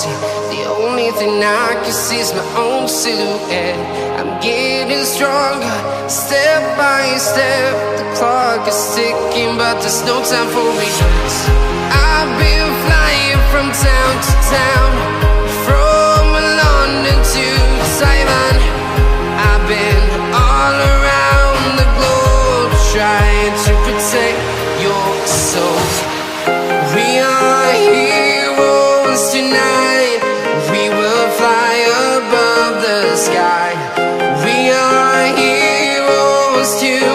empty. The only thing I can see is my own silhouette. I'm getting stronger, step by step. The clock is ticking, but there's no time for regrets. I've been flying from town to town, from London to Taiwan. I've been all around the globe, trying to protect your soul. We are heroes tonight. We will fly above the sky. We are heroes tonight.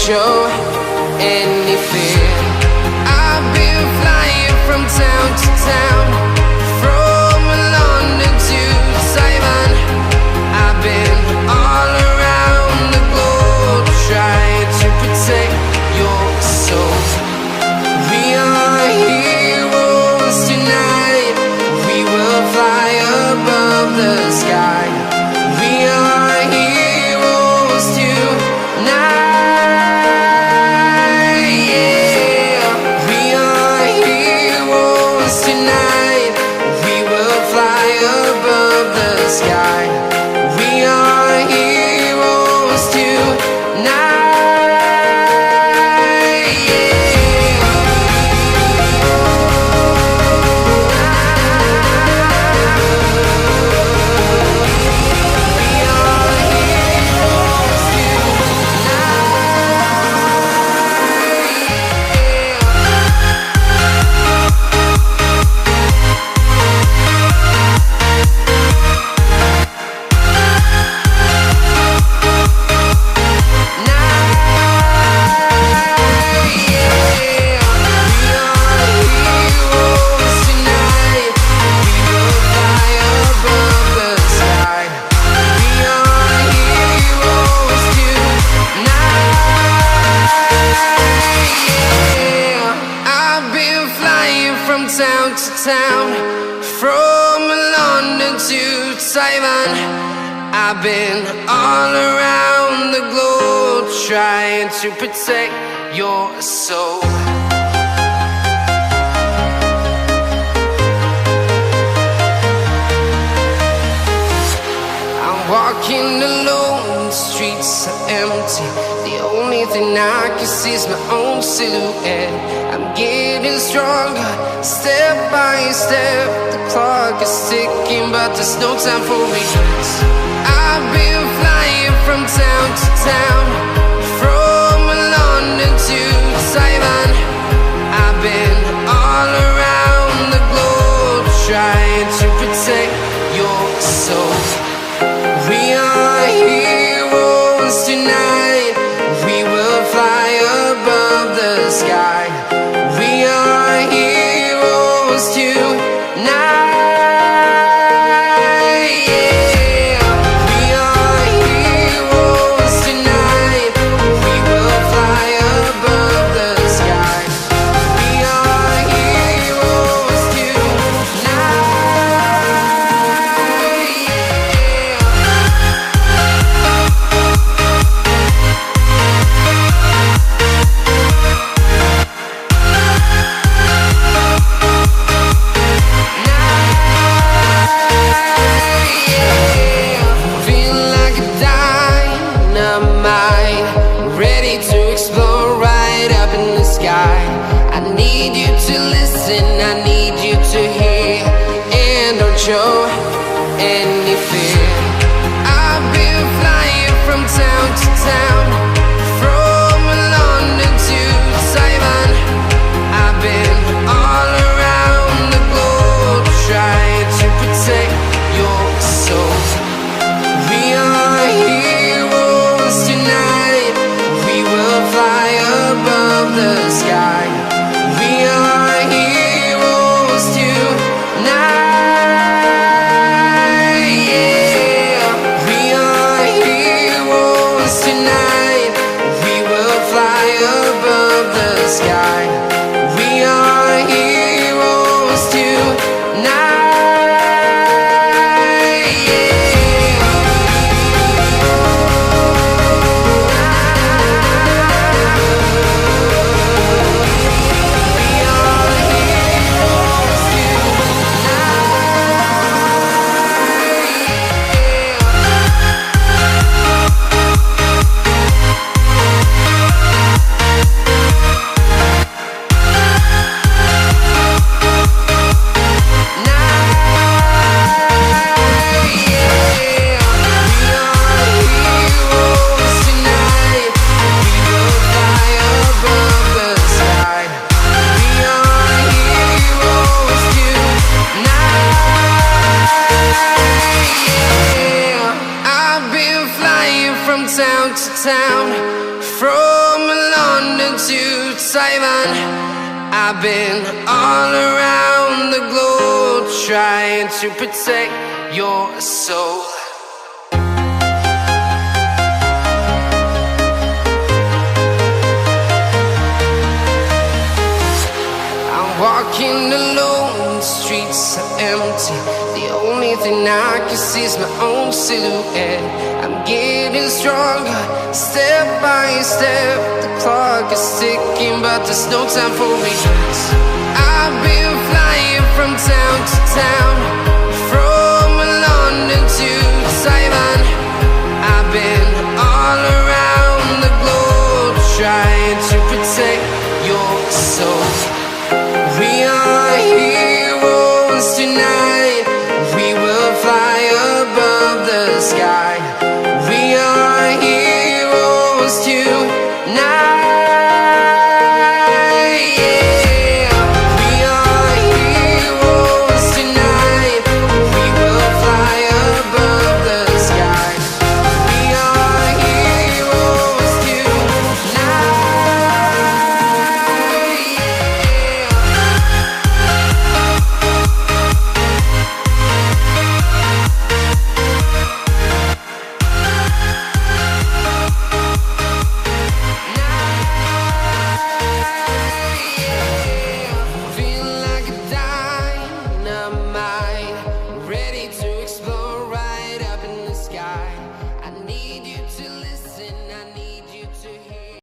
Show any fear. I've been flying from town to town, from London to Taiwan. I've been all around the globe, trying to protect your soul. We are heroes tonight. We will fly above the sky. We are heroes tonight. Town to town, from London to Taiwan. I've been all around the globe, trying to protect your soul. I'm walking alone, the streets are empty. The only thing I can see is my own silhouette. I'm getting stronger, step by step. The clock is ticking, but there's no time for regrets. I've been flying from town to town, from London to Taiwan. I've been all around the globe, trying to protect your soul. We are heroes tonight. We will fly above the sky. We are heroes tonight. Yeah. We are heroes tonight. to town, from London to Taiwan. I've been all around the globe trying to protect your soul. Walking alone, the streets are empty. The only thing I can see is my own silhouette. I'm getting stronger, step by step. The clock is ticking, but there's no time for regrets. I've been flying from town to town, from London to Taiwan. I've been all around the globe trying to protect your soul. We are heroes tonight. We will fly above the sky.